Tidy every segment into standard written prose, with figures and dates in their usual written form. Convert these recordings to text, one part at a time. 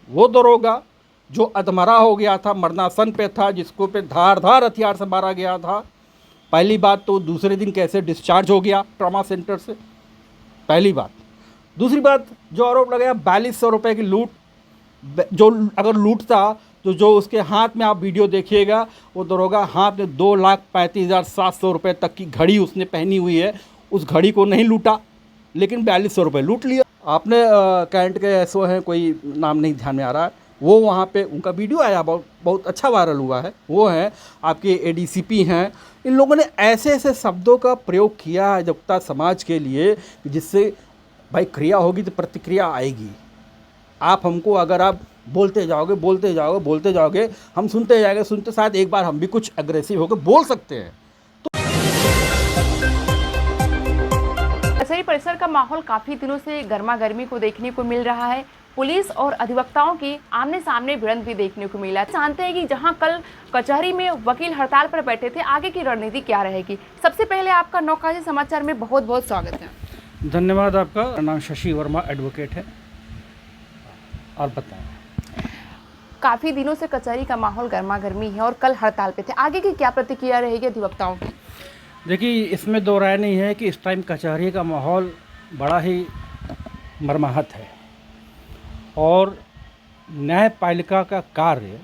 वो दरोगा जो अधमरा हो गया था, मरणासन पे था, जिसको पे धार हथियार से मारा गया था, पहली बात तो दूसरे दिन कैसे डिस्चार्ज हो गया ट्रॉमा सेंटर से, पहली बात। दूसरी बात, जो आरोप लगाया 4200 रुपये की लूट, जो अगर लूटता तो जो उसके हाथ में आप वीडियो देखिएगा, वो दरोगा हाथ में 2,35,700 रुपये तक की घड़ी उसने पहनी हुई है, उस घड़ी को नहीं लूटा, लेकिन 4200 रुपये लूट लिया। आपने कैंट के एसओ हैं, कोई नाम नहीं ध्यान में आ रहा है, वो वहाँ पे उनका वीडियो आया, बहुत अच्छा वायरल हुआ है। वो हैं आपके एडीसीपी हैं। इन लोगों ने ऐसे ऐसे शब्दों का प्रयोग किया है जनता समाज के लिए, जिससे भाई क्रिया होगी तो प्रतिक्रिया आएगी। आप हमको अगर आप बोलते जाओगे, हम सुनते जाएंगे, शायद एक बार हम भी कुछ अग्रेसिव होकर बोल सकते हैं। कचहरी परिसर का माहौल काफी दिनों से गर्मा गर्मी को देखने को मिल रहा है। पुलिस और अधिवक्ताओं की आमने सामने भिड़ंत भी देखने को मिला। जानते हैं कि जहां कल कचहरी में वकील हड़ताल पर बैठे थे, आगे की रणनीति क्या रहेगी। सबसे पहले आपका नौकाजी समाचार में बहुत बहुत स्वागत है। धन्यवाद आपका। नाम शशि वर्मा एडवोकेट है। और बताएं। काफी दिनों से कचहरी का माहौल गर्मा गर्मी है और कल हड़ताल पे थे, आगे की क्या प्रतिक्रिया रहेगी अधिवक्ताओं की? देखिए, इसमें दो राय नहीं है कि इस टाइम कचहरी का माहौल बड़ा ही मर्माहत है और न्यायपालिका का कार्य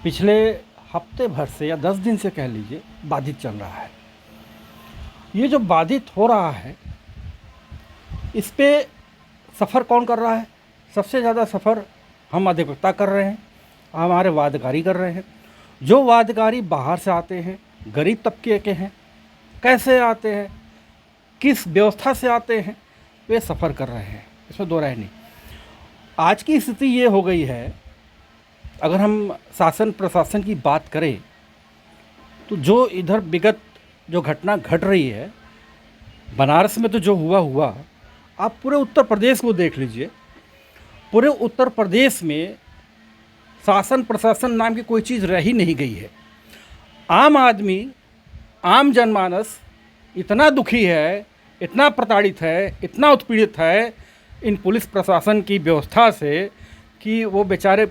पिछले हफ्ते भर से या 10 दिन से कह लीजिए बाधित चल रहा है। ये जो बाधित हो रहा है, इस पे सफ़र कौन कर रहा है? सबसे ज़्यादा सफ़र हम अधिवक्ता कर रहे हैं, हमारे वादकारी कर रहे हैं। जो वादकारी बाहर से आते हैं, गरीब तबके के हैं, कैसे आते हैं, किस व्यवस्था से आते हैं, वे सफ़र कर रहे हैं, इसमें दो राय नहीं। आज की स्थिति ये हो गई है, अगर हम शासन प्रशासन की बात करें तो जो इधर विगत जो घटना घट रही है बनारस में, तो जो हुआ आप पूरे उत्तर प्रदेश को देख लीजिए। पूरे उत्तर प्रदेश में शासन प्रशासन नाम की कोई चीज़ रह ही नहीं गई है। आम आदमी, आम जनमानस इतना दुखी है, इतना प्रताड़ित है, इतना उत्पीड़ित है इन पुलिस प्रशासन की व्यवस्था से कि वो बेचारे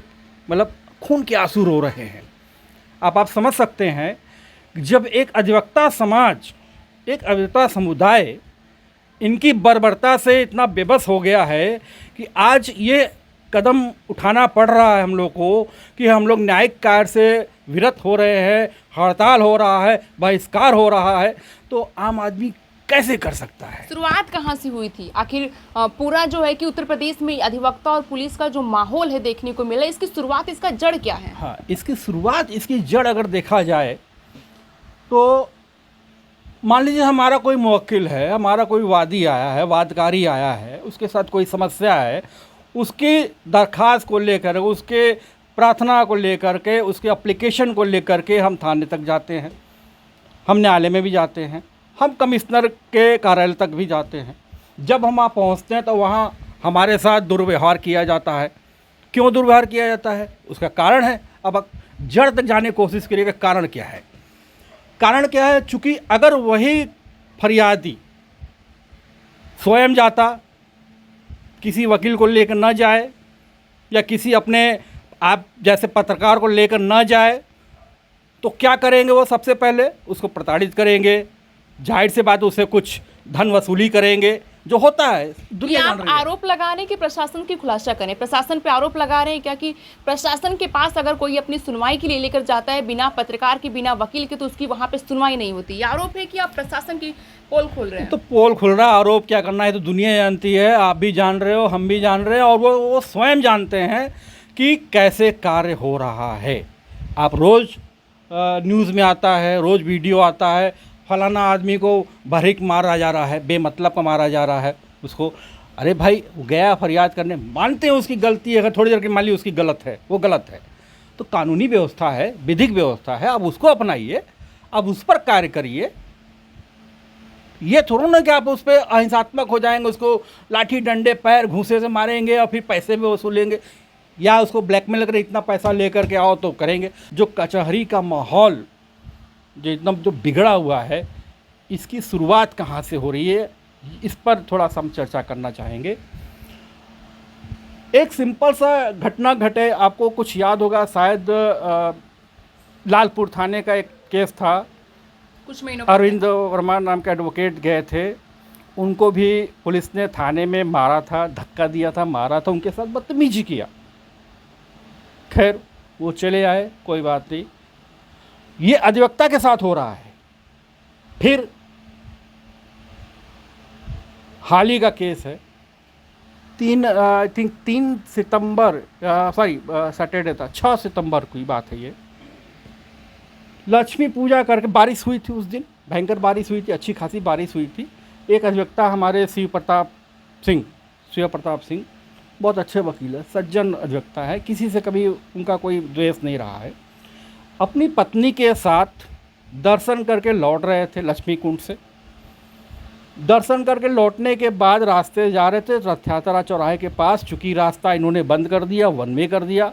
मतलब खून के आंसू रो रहे हैं। आप समझ सकते हैं, जब एक अधिवक्ता समाज, एक अधिवक्ता समुदाय इनकी बर्बरता से इतना बेबस हो गया है कि आज ये कदम उठाना पड़ रहा है हम लोग को कि हम लोग न्यायिक कार्य से विरत हो रहे हैं, हड़ताल हो रहा है, बहिष्कार हो रहा है, तो आम आदमी कैसे कर सकता है? शुरुआत कहाँ से हुई थी आखिर? पूरा जो है कि उत्तर प्रदेश में अधिवक्ता और पुलिस का जो माहौल है देखने को मिला, इसकी शुरुआत, इसका जड़ क्या है? हाँ, इसकी शुरुआत, इसकी जड़ अगर देखा जाए तो मान लीजिए हमारा कोई मुवक्किल है, हमारा कोई वादी आया है, वादकारी आया है, उसके साथ कोई समस्या है, उसकी दरख्वास्त को लेकर, उसके प्रार्थना को लेकर के, उसके एप्लीकेशन को लेकर के हम थाने तक जाते हैं, हम न्यायालय में भी जाते हैं, हम कमिश्नर के कार्यालय तक भी जाते हैं। जब हम वहाँ पहुँचते हैं तो वहाँ हमारे साथ दुर्व्यवहार किया जाता है। क्यों दुर्व्यवहार किया जाता है? उसका कारण है। अब जड़ तक जाने की कोशिश करिएगा, कारण क्या है? कारण क्या है? चूँकि अगर वही फरियादी स्वयं जाता, किसी वकील को लेकर न जाए, या किसी अपने आप जैसे पत्रकार को लेकर न जाए, तो क्या करेंगे? वो सबसे पहले उसको प्रताड़ित करेंगे, जाहिर से बात उससे कुछ धन वसूली करेंगे, जो होता है दुनिया जान रही है। आरोप लगाने के प्रशासन की खुलासा करें, प्रशासन पे आरोप लगा रहे हैं क्या कि प्रशासन के पास अगर कोई अपनी सुनवाई के लिए लेकर जाता है बिना पत्रकार के, बिना वकील के, तो उसकी वहाँ पे सुनवाई नहीं होती? ये आरोप है कि आप प्रशासन की पोल खोल रहे हैं? तो पोल खुल रहा है। आरोप क्या करना है तो दुनिया जानती है, आप भी जान रहे हो, हम भी जान रहे हैं, और वो स्वयं जानते हैं कि कैसे कार्य हो रहा है। आप रोज़ न्यूज़ में आता है, रोज़ वीडियो आता है, फलाना आदमी को भरीक मारा जा रहा है, बेमतलब का मारा जा रहा है उसको। अरे भाई, वो गया फरियाद करने, मानते हैं उसकी गलती है, अगर थोड़ी देर के मान ली उसकी गलत है, वो गलत है, तो कानूनी व्यवस्था है, विधिक व्यवस्था है, अब उसको अपनाइए, अब उस पर कार्य करिए। ये थोड़ा ना कि आप उस पर अहिंसात्मक हो जाएंगे, उसको लाठी डंडे पैर घूंसे से मारेंगे और फिर पैसे भी वसूलेंगे, या उसको ब्लैकमेल कर इतना पैसा लेकर के आओ तो करेंगे। जो कचहरी का माहौल जो एकदम जो बिगड़ा हुआ है, इसकी शुरुआत कहाँ से हो रही है, इस पर थोड़ा सा हम चर्चा करना चाहेंगे। एक सिंपल सा घटना घटे, आपको कुछ याद होगा शायद, लालपुर थाने का एक केस था। कुछ महीनों अरविंद वर्मा नाम के एडवोकेट गए थे, उनको भी पुलिस ने थाने में मारा था, धक्का दिया था, मारा था, उनके साथ बदतमीजी किया। खैर वो चले आए, कोई बात नहीं। ये अधिवक्ता के साथ हो रहा है। फिर हाल ही का केस है, 3 सितंबर, सैटरडे था, 6 सितंबर की बात है ये। लक्ष्मी पूजा करके बारिश हुई थी उस दिन, भयंकर बारिश हुई थी, अच्छी खासी बारिश हुई थी। एक अधिवक्ता हमारे शिव प्रताप सिंह बहुत अच्छे वकील है, सज्जन अधिवक्ता है, किसी से कभी उनका कोई द्वेष नहीं रहा है। अपनी पत्नी के साथ दर्शन करके लौट रहे थे लक्ष्मी कुंड से। दर्शन करके लौटने के बाद रास्ते जा रहे थे रथ यात्रा चौराहे के पास, चूँकि रास्ता इन्होंने बंद कर दिया, वन वे कर दिया।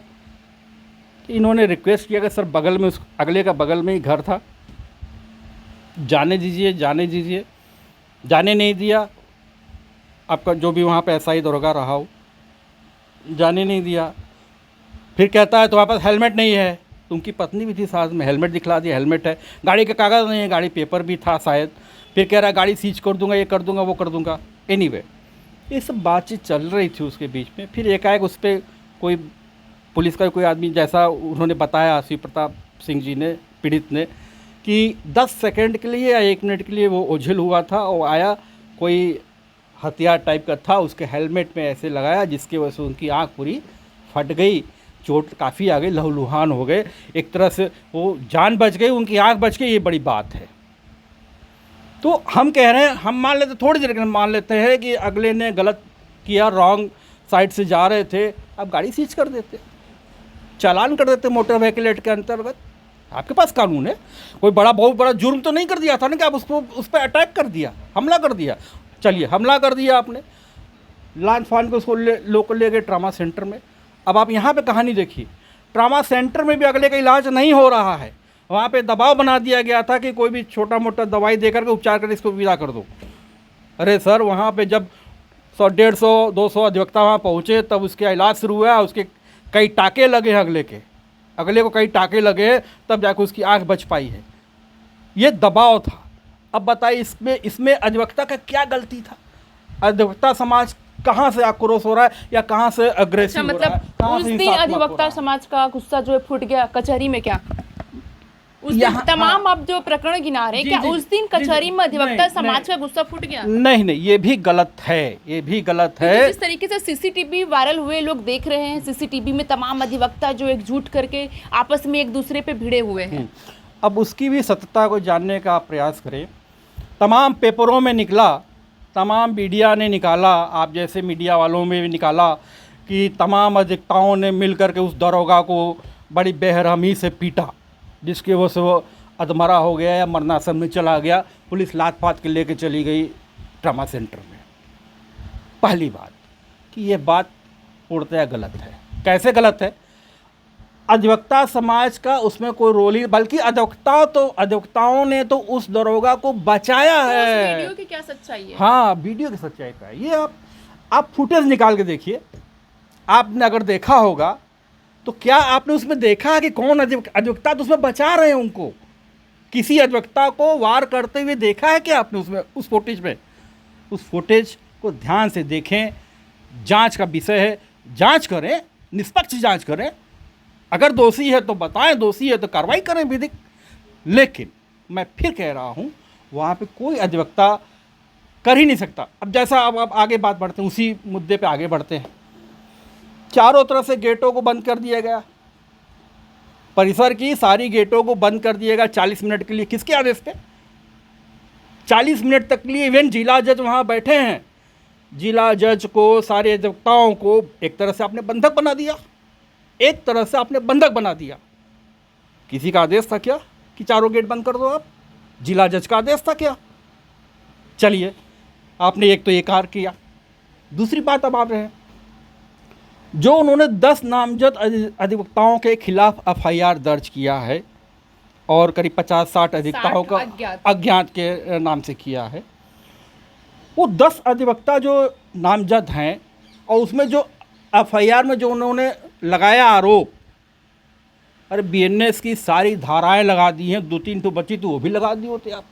इन्होंने रिक्वेस्ट किया कि सर बगल में, उस अगले का बगल में ही घर था, जाने दीजिए, जाने नहीं दिया। आपका जो भी वहाँ पे एसआई दरोगा रहा हो, जाने नहीं दिया। फिर कहता है तुम्हारे पास हेलमेट नहीं है, तो उनकी पत्नी भी थी साथ में, हेलमेट दिखला दिया, हेलमेट है, गाड़ी के कागज़ नहीं है, गाड़ी पेपर भी था शायद। फिर कह रहा है गाड़ी सीज कर दूंगा, ये कर दूंगा, वो कर दूंगा। एनीवे ये सब बातचीत चल रही थी उसके बीच में। फिर एकाएक उस पर कोई पुलिस का कोई आदमी, जैसा उन्होंने बताया शिव प्रताप सिंह जी ने, पीड़ित ने, कि 10 सेकंड के लिए या 1 मिनट के लिए वो ओझल हुआ था और आया, कोई हथियार टाइप का था, उसके हेलमेट में ऐसे लगाया जिसकी वजह से उनकी आँख पूरी फट गई, चोट काफ़ी आ गई, लहूलुहान हो गए। एक तरह से वो जान बच गई, उनकी आँख बच गई, ये बड़ी बात है। तो हम कह रहे हैं, हम मान लेते, थोड़ी देर के मान लेते हैं कि अगले ने गलत किया, रॉन्ग साइड से जा रहे थे, आप गाड़ी सीज कर देते, चालान कर देते मोटर व्हीकल एक्ट के अंतर्गत। आपके पास कानून है, कोई बहुत बड़ा जुर्म तो नहीं कर दिया था ना कि आप उसको उस पर अटैक कर दिया, हमला कर दिया। चलिए हमला कर दिया आपने, लान फान को उसको लोकल ले गए ट्रामा सेंटर में। अब आप यहाँ पे कहानी देखिए, ट्रामा सेंटर में भी अगले का इलाज नहीं हो रहा है, वहाँ पे दबाव बना दिया गया था कि कोई भी छोटा मोटा दवाई दे करके उपचार कर इसको विदा कर दो। अरे सर, वहाँ पे जब 100, 150, 200 अधिवक्ता वहाँ पहुँचे तब उसका इलाज शुरू हुआ, उसके कई टाँके लगे हैं, अगले को कई टाँके लगे हैं, तब जाकर उसकी आँख बच पाई है। ये दबाव था। अब बताइए इसमें अधिवक्ता का क्या गलती था? अधिवक्ता समाज कहाँ से आक्रोश हो रहा है या कहाँ से अग्रेसिव हो रहा है? मतलब उस दिन अधिवक्ता समाज का गुस्सा जो है फूट गया कचहरी में। क्या उस दिन तमाम आप जो प्रकरण गिना रहे हैं, क्या उस दिन कचहरी में अधिवक्ता समाज का गुस्सा फूट गया? नहीं, ये भी गलत है, ये भी गलत है। जिस तरीके से सीसीटीवी वायरल हुए, लोग देख रहे हैं, सीसीटीवी में तमाम अधिवक्ता जो एकजुट करके आपस में एक दूसरे पे भिड़े हुए हैं। अब उसकी भी सत्यता को जानने का प्रयास करें। तमाम पेपरों में निकला, तमाम मीडिया ने निकाला, आप जैसे मीडिया वालों में भी निकाला कि तमाम अधिवक्ताओं ने मिलकर के उस दरोगा को बड़ी बेरहमी से पीटा, जिसकी वजह से वो अधमरा हो गया या मरनासन में चला गया। पुलिस लात पात के लेके चली गई ट्रामा सेंटर में। पहली बात कि ये बात पूर्णतः गलत है। कैसे गलत है? अधिवक्ता समाज का उसमें कोई रोल ही, बल्कि अधिवक्ताओं ने तो उस दरोगा को बचाया है। वीडियो की क्या सच्चाई है? हाँ, वीडियो की सच्चाई का है ये। आप फुटेज निकाल के देखिए। आपने अगर देखा होगा तो क्या आपने उसमें देखा है कि कौन अधिवक्ता तो उसमें बचा रहे हैं उनको? किसी अधिवक्ता को वार करते हुए देखा है क्या आपने उसमें, उस फुटेज में? उस फुटेज को ध्यान से देखें। जांच का विषय है, जांच करें, निष्पक्ष जांच करें। अगर दोषी है तो बताएं, दोषी है तो कार्रवाई करें विधिक। लेकिन मैं फिर कह रहा हूं, वहाँ पे कोई अधिवक्ता कर ही नहीं सकता। अब जैसा अब आगे बात बढ़ते हैं, उसी मुद्दे पे आगे बढ़ते हैं। चारों तरफ से गेटों को बंद कर दिया गया, परिसर की सारी गेटों को बंद कर दिया गया 40 मिनट के लिए। किसके आदेश पे? 40 मिनट तक के लिए इवन जिला जज वहाँ बैठे हैं। जिला जज को, सारे अधिवक्ताओं को एक तरह से आपने बंधक बना दिया, एक तरह से आपने बंधक बना दिया। किसी का आदेश था क्या कि चारों गेट बंद कर दो? आप जिला जज का आदेश था क्या? चलिए, आपने एक तो ये कार्य किया। दूसरी बात अब आप रहे हैं, जो उन्होंने 10 नामजद अधिवक्ताओं के खिलाफ एफआईआर दर्ज किया है और करीब 50-60 अधिवक्ताओं का अज्ञात के नाम से किया है। वो 10 अधिवक्ता जो नामजद हैं और उसमें जो एफआईआर में जो उन्होंने लगाया आरोप, अरे बीएनएस की सारी धाराएं लगा दी हैं, 2-3 तो बची तो वो भी लगा दी होते आप।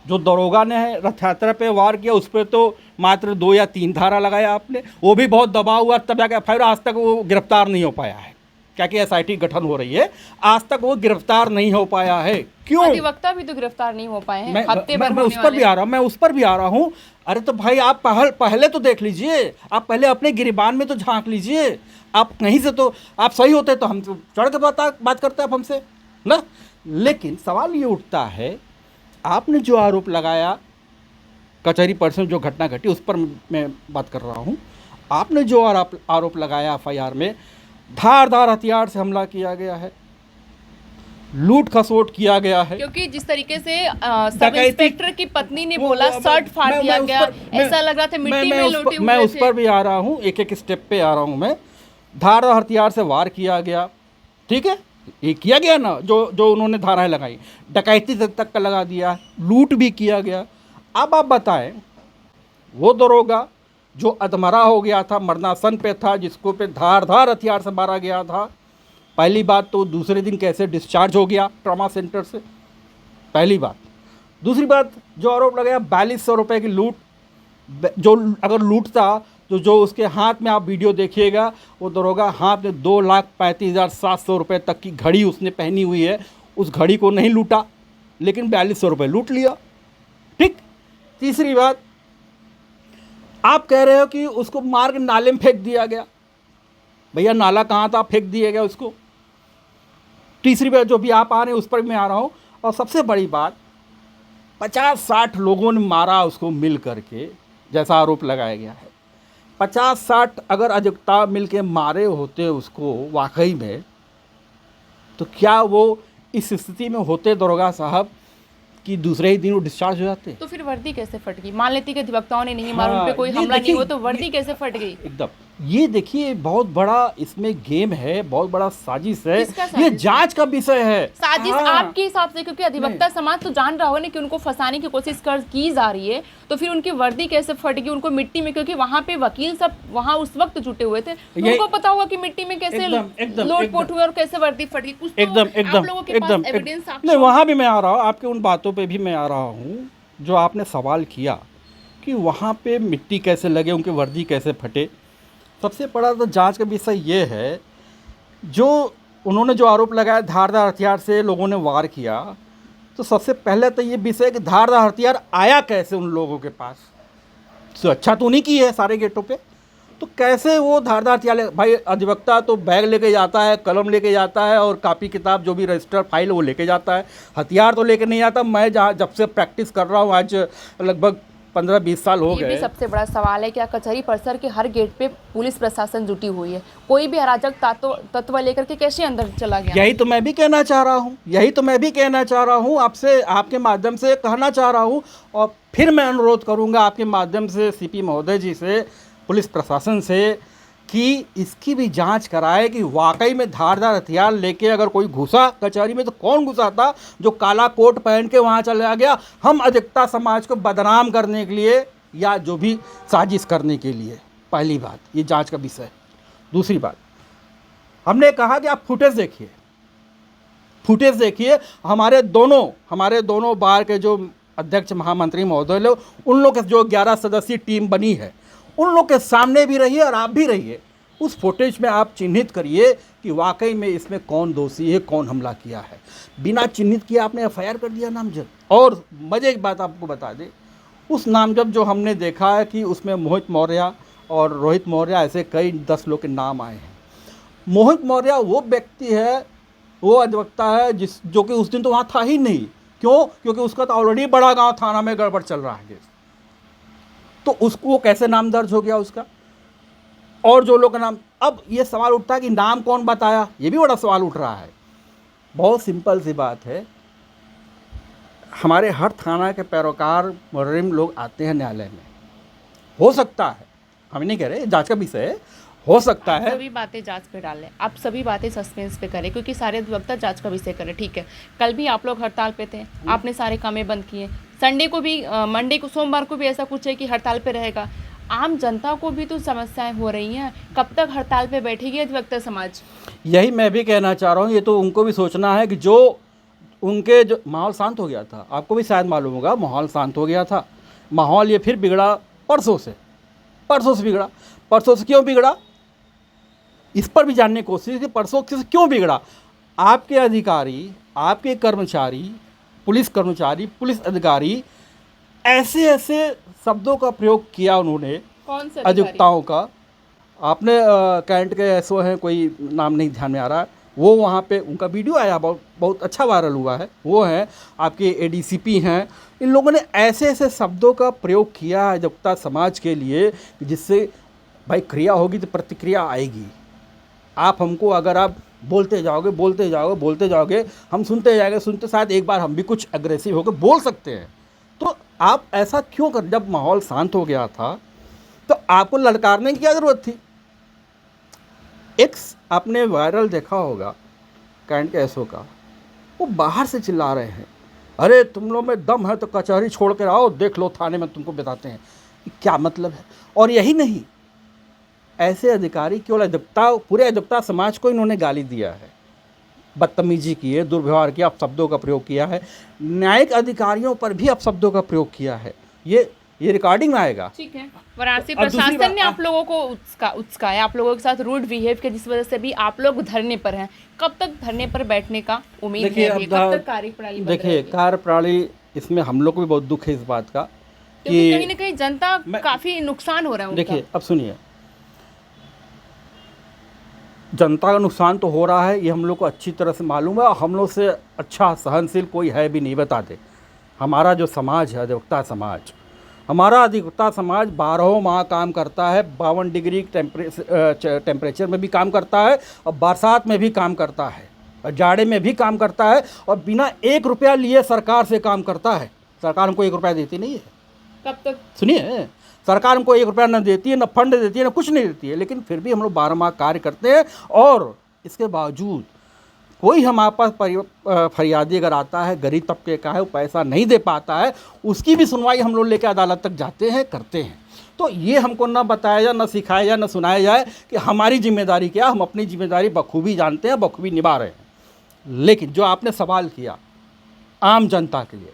जो दरोगा ने रथ यात्रा पे वार किया उस पर तो मात्र 2 या 3 धारा लगाया आपने, वो भी बहुत दबाव हुआ तब जाके एफआईआर, आज तक वो गिरफ्तार नहीं हो पाया है। क्या कि एसआईटी गठन हो रही है, आज तक वो गिरफ्तार नहीं हो पाया है। क्यों? अधिवक्ता भी तो गिरफ्तार नहीं हो पाए हैं। मैं उस पर भी आ रहा हूँ, मैं उस पर भी आ रहा हूँ। अरे तो भाई आप पहले तो देख लीजिए, आप पहले अपने गिरबान में तो झांक लीजिए। आप कहीं से तो आप सही होते तो हम चढ़ के बात करते आप हमसे ना। लेकिन सवाल ये उठता है, आपने जो आरोप लगाया कचहरी पर्सन जो घटना घटी उस पर मैं बात कर रहा हूँ। आपने जो आरोप लगाया एफआईआर में, धारदार हथियार से हमला किया गया है, लूट खसोट किया गया है। क्योंकि जिस तरीके से सब इंस्पेक्टर की पत्नी ने बोला शर्ट फाड़ दिया गया, ऐसा लग रहा था मिट्टी में लोटे हुए मैं उस थे। पर भी आ रहा हूँ, एक एक स्टेप पे आ रहा हूँ मैं। धारदार हथियार से वार किया गया, ठीक है, ये किया गया ना, जो उन्होंने धाराएं लगाई, डकैती तक का लगा दिया, लूट भी किया गया। अब आप बताएं, वो दरोगा जो अधमरा हो गया था, मरनासन पे था, जिसको पे धारदार हथियार से मारा गया था, पहली बात तो दूसरे दिन कैसे डिस्चार्ज हो गया ट्रॉमा सेंटर से, पहली बात। दूसरी बात, जो आरोप लगाया 4200 रुपये की लूट, जो अगर लूटता तो जो उसके हाथ में आप वीडियो देखिएगा, वो दरोगा हाथ में 2,35,700 रुपये तक की घड़ी उसने पहनी हुई है, उस घड़ी को नहीं लूटा, लेकिन 4200 रुपये लूट लिया। ठीक। तीसरी बात, आप कह रहे हो कि उसको मार के नाले में फेंक दिया गया। भैया नाला कहाँ था, फेंक दिया गया उसको। तीसरी बात जो भी आप आ रहे हैं उस पर मैं आ रहा हूँ। और सबसे बड़ी बात, 50-60 लोगों ने मारा उसको मिल करके, जैसा आरोप लगाया गया है। 50-60 अगर अजगता मिल के मारे होते उसको वाकई में, तो क्या वो इस स्थिति में होते दरोगा साहब कि दूसरे ही दिन वो डिस्चार्ज हो जाते? तो फिर वर्दी कैसे फट गई? मान लेती कि अधिवक्ताओं ने नहीं मारा, उन पे कोई ये हमला नहीं देखिए, हुआ, तो वर्दी कैसे फट गई? एकदम, ये देखिए बहुत बड़ा इसमें गेम है, बहुत बड़ा साजिश है, किसका ये साजिश जांच का विषय है। साजिश हाँ। आपके हिसाब से, क्योंकि अधिवक्ता समाज तो जान रहा होगा ना कि उनको फंसाने की कोशिश की जा रही है, तो फिर उनकी वर्दी कैसे फट गई? उनको मिट्टी में, क्योंकि वहाँ पे वकील सब वहाँ उस वक्त जुटे हुए थे, तो उनको पता होगा कि मिट्टी में कैसे लोट-पोट हुए और कैसे वर्दी फट गई। कुछ तो आप लोगों के पास एविडेंस नहीं, वहाँ भी मैं आ रहा हूँ, आपके उन बातों पे भी मैं आ रहा हूँ जो आपने सवाल किया कि वहाँ पे मिट्टी कैसे लगे, उनके वर्दी कैसे फटे। सबसे बड़ा तो जांच का विषय ये है, जो उन्होंने जो आरोप लगाया धारदार हथियार से लोगों ने वार किया, तो सबसे पहले तो ये विषय है कि धारदार हथियार आया कैसे उन लोगों के पास। सुरक्षा तो नहीं की है सारे गेटों पे, तो कैसे वो धारदार हथियार भाई अधिवक्ता तो बैग लेके जाता है, कलम लेके जाता है और कापी किताब जो भी रजिस्टर फाइल वो लेके जाता है, हथियार तो लेके नहीं आता। मैं जब से प्रैक्टिस कर रहा हूँ, आज लगभग 15-20 साल हो ये भी गए। सबसे बड़ा सवाल है, क्या कचहरी परिसर के हर गेट पे पुलिस प्रशासन जुटी हुई है? कोई भी अराजक तत्व लेकर के कैसे अंदर चला गया? यही तो मैं भी कहना चाह रहा हूँ, यही तो मैं भी कहना चाह रहा हूँ, आपसे आपके माध्यम से कहना चाह रहा हूँ। और फिर मैं अनुरोध करूँगा आपके माध्यम से सीपी महोदय जी से, पुलिस प्रशासन से, कि इसकी भी जांच कराए कि वाकई में धारदार हथियार लेके अगर कोई घुसा कचहरी में तो कौन घुसा था, जो काला कोट पहन के वहाँ चला गया हम अधिवक्ता समाज को बदनाम करने के लिए या जो भी साजिश करने के लिए। पहली बात, ये जांच का विषय है। दूसरी बात, हमने कहा कि आप फुटेज देखिए, हमारे दोनों बार के जो अध्यक्ष महामंत्री महोदय लोग, उन लोग के जो 11 सदस्यीय टीम बनी है, उन लोग के सामने भी रहिए और आप भी रहिए। उस फुटेज में आप चिन्हित करिए कि वाकई में इसमें कौन दोषी है, कौन हमला किया है। बिना चिन्हित किए आपने एफआईआर कर दिया नामजद। और मज़े की बात आपको बता दें, उस नामजद जो हमने देखा है कि उसमें मोहित मौर्य और रोहित मौर्य ऐसे कई 10 लोग के नाम आए हैं। मोहित मौर्य वो व्यक्ति है, वो अधिवक्ता है जो कि उस दिन तो वहाँ था ही नहीं। क्यों? क्योंकि उसका तो ऑलरेडी बड़ा गाँव थाना में गड़बड़ चल रहा है, तो उसको कैसे नाम दर्ज हो गया उसका? और जो लोग का नाम, अब ये सवाल उठता है कि नाम कौन बताया, ये भी बड़ा सवाल उठ रहा है। बहुत सिंपल सी बात है, हमारे हर थाना के पैरोकार मुर्रिम लोग आते हैं न्यायालय में। हो सकता है, हम नहीं कह रहे, जांच का विषय है, हो सकता है। सभी बातें जांच पे डालें, आप सभी बातें सस्पेंस पे करें, क्योंकि सारे अधिवक्ता जांच का विषय करें। ठीक है, कल भी आप लोग हड़ताल पे थे, आपने सारे कामें बंद किए। संडे को भी, मंडे को, सोमवार को भी ऐसा कुछ है कि हड़ताल पे रहेगा। आम जनता को भी तो समस्याएं हो रही हैं, कब तक हड़ताल पे बैठेगी अधिवक्ता समाज? यही मैं भी कहना चाह रहा हूँ। ये तो उनको भी सोचना है कि जो उनके जो माहौल शांत हो गया था, आपको भी शायद मालूम होगा, माहौल शांत हो गया था। माहौल ये फिर बिगड़ा परसों से बिगड़ा। परसों से क्यों बिगड़ा, इस पर भी जानने की कोशिश कि परसों से क्यों बिगड़ा। आपके अधिकारी, आपके कर्मचारी, पुलिस अधिकारी ऐसे ऐसे शब्दों का प्रयोग किया उन्होंने, कौन से अधिकारी? अधिवक्ताओं का। आपने कैंट के एसओ हैं, कोई नाम नहीं ध्यान में आ रहा है, वो वहाँ पे उनका वीडियो आया, बहुत अच्छा वायरल हुआ है। वो हैं आपके एडीसीपी हैं। इन लोगों ने ऐसे ऐसे शब्दों का प्रयोग किया है अधिवक्ता समाज के लिए, जिससे भाई क्रिया होगी तो प्रतिक्रिया आएगी। आप हमको अगर आप बोलते जाओगे, हम सुनते जाएंगे, सुनते शायद एक बार हम भी कुछ अग्रेसिव होकर बोल सकते हैं। तो आप ऐसा क्यों कर, जब माहौल शांत हो गया था तो आपको ललकारने की क्या ज़रूरत थी। एक आपने वायरल देखा होगा कैंट के एसओ का, वो बाहर से चिल्ला रहे हैं, अरे तुम लोग में दम है तो कचहरी छोड़ कर आओ, देख लो थाने में तुमको बताते हैं। क्या मतलब है। और यही नहीं, ऐसे अधिकारी केवल अधिवक्ता, पूरे अधिवक्ता समाज को इन्होंने गाली दिया है, बदतमीजी की है, दुर्व्यवहार किया, अपशब्दों का प्रयोग किया है। न्यायिक अधिकारियों पर भी अपशब्दों का प्रयोग किया है। ये रिकॉर्डिंग में आएगा। ठीक है, वाराणसी और दूसरी प्रशासन बात, ने आप लोगों को उचकाया, आप लोगों के साथ रूड बिहेव किया, जिस वजह से भी आप लोग धरने पर हैं। कब तक धरने पर बैठने का उम्मीद है? अभी कब तक कार्यप्रणाली बंद देखिए, रहेगी? कार्यप्रणाली, इसमें हम लोग को भी बहुत दुख है इस बात का क्योंकि कि कहीं ना कहीं जनता काफी नुकसान हो रहा है उनका। देखिए, अब सुनिए, जनता का नुकसान तो हो रहा है, ये हम लोग को अच्छी तरह से मालूम है। और हम लोग से अच्छा सहनशील कोई है भी नहीं, बता दे। हमारा जो समाज है, अधिवक्ता समाज, हमारा अधिवक्ता समाज 12 माह काम करता है, 52 डिग्री टेम्परेचर में भी काम करता है, और बरसात में भी काम करता है, और जाड़े में भी काम करता है, और बिना 1 रुपया लिए सरकार से काम करता है। सरकार हमको 1 रुपया देती नहीं है। कब तक? सुनिए, सरकार हमको 1 रुपया न देती है, न फंड देती है, न कुछ नहीं देती है, लेकिन फिर भी हम लोग 12 माह कार्य करते हैं। और इसके बावजूद कोई हमारे पास फरियादी अगर आता है, गरीब तबके का है, वो पैसा नहीं दे पाता है, उसकी भी सुनवाई हम लोग लेकर अदालत तक जाते हैं, करते हैं। तो ये हमको ना बताया जाए, ना सिखाया जाए, ना सुनाया जाए कि हमारी जिम्मेदारी क्या। हम अपनी जिम्मेदारी बखूबी जानते हैं, बखूबी निभा रहे हैं। लेकिन जो आपने सवाल किया आम जनता के लिए,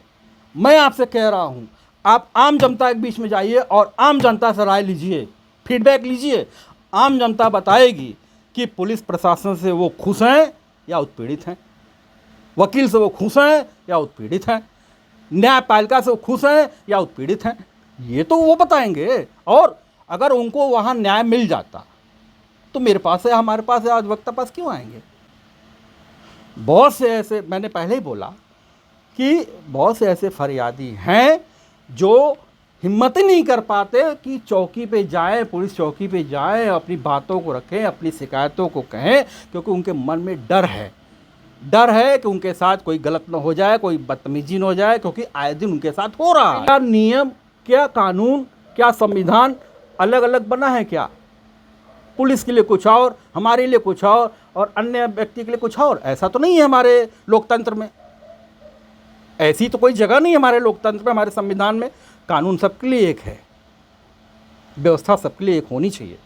मैं आपसे कह रहा हूँ, आप आम जनता के बीच में जाइए और आम जनता से राय लीजिए, फीडबैक लीजिए। आम जनता बताएगी कि पुलिस प्रशासन से वो खुश हैं या उत्पीड़ित हैं, वकील से वो खुश हैं या उत्पीड़ित हैं, न्यायपालिका से वो खुश हैं या उत्पीड़ित हैं, ये तो वो बताएंगे। और अगर उनको वहाँ न्याय मिल जाता तो मेरे पास है, हमारे पास है, अधिवक्ता पास क्यों आएंगे। बहुत से ऐसे, मैंने पहले ही बोला कि बहुत से ऐसे फरियादी हैं जो हिम्मत ही नहीं कर पाते कि चौकी पे जाएं, पुलिस चौकी पे जाएं, अपनी बातों को रखें, अपनी शिकायतों को कहें, क्योंकि उनके मन में डर है कि उनके साथ कोई गलत न हो जाए, कोई बदतमीजी न हो जाए, क्योंकि आए दिन उनके साथ हो रहा है। क्या नियम, क्या कानून, क्या संविधान अलग अलग बना है क्या? पुलिस के लिए कुछ और, हमारे लिए कुछ और अन्य व्यक्ति के लिए कुछ और। ऐसा तो नहीं है हमारे लोकतंत्र में, ऐसी तो कोई जगह नहीं है हमारे लोकतंत्र में, हमारे संविधान में। कानून सबके लिए एक है, व्यवस्था सबके लिए एक होनी चाहिए।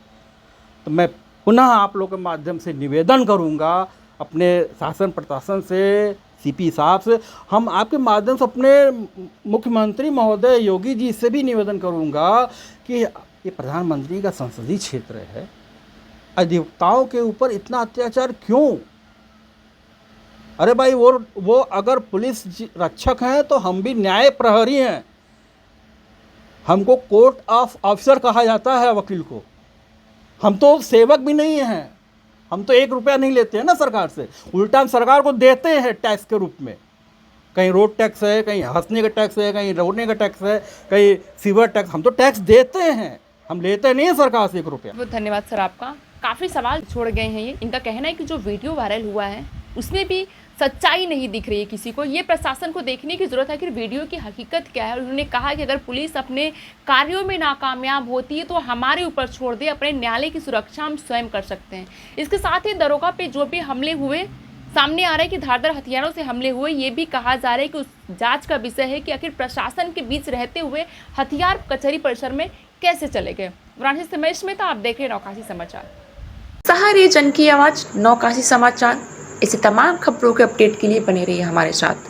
तो मैं पुनः आप लोगों के माध्यम से निवेदन करूंगा अपने शासन प्रशासन से, सीपी साहब से, हम आपके माध्यम से अपने मुख्यमंत्री महोदय योगी जी से भी निवेदन करूंगा कि ये प्रधानमंत्री का संसदीय क्षेत्र है, अधिवक्ताओं के ऊपर इतना अत्याचार क्यों? अरे भाई, वो अगर पुलिस रक्षक हैं तो हम भी न्याय प्रहरी हैं। हमको कोर्ट ऑफ ऑफिसर कहा जाता है वकील को। हम तो सेवक भी नहीं हैं, हम तो 1 रुपया नहीं लेते हैं ना सरकार से, उल्टा हम सरकार को देते हैं टैक्स के रूप में। कहीं रोड टैक्स है, कहीं हंसने का टैक्स है, कहीं रोने का टैक्स है, कहीं सीवर टैक्स, हम तो टैक्स देते हैं, हम लेते नहीं हैं सरकार से 1 रुपया। बहुत धन्यवाद सर आपका। काफ़ी सवाल छोड़ गए हैं ये। इनका कहना है कि जो वीडियो वायरल हुआ है उसमें भी सच्चाई नहीं दिख रही है किसी को। ये प्रशासन को देखने की ज़रूरत है कि वीडियो की हकीकत क्या है। उन्होंने कहा कि अगर पुलिस अपने कार्यों में नाकामयाब होती है तो हमारे ऊपर छोड़ दे, अपने न्यायालय की सुरक्षा हम स्वयं कर सकते हैं। इसके साथ ही दरोगा पे जो भी हमले हुए सामने आ रहा है कि धारदार हथियारों से हमले हुए, ये भी कहा जा रहा है कि उस जांच का विषय है कि आखिर प्रशासन के बीच रहते हुए हथियार कचहरी परिसर में कैसे चले गए। वाराणसी से मैं स्मिता, आप देख रहे हैं नौकाशी समाचार। सहारे जन की आवाज नौकाशी समाचार। ऐसे तमाम खबरों के अपडेट के लिए बने रहिए हमारे साथ।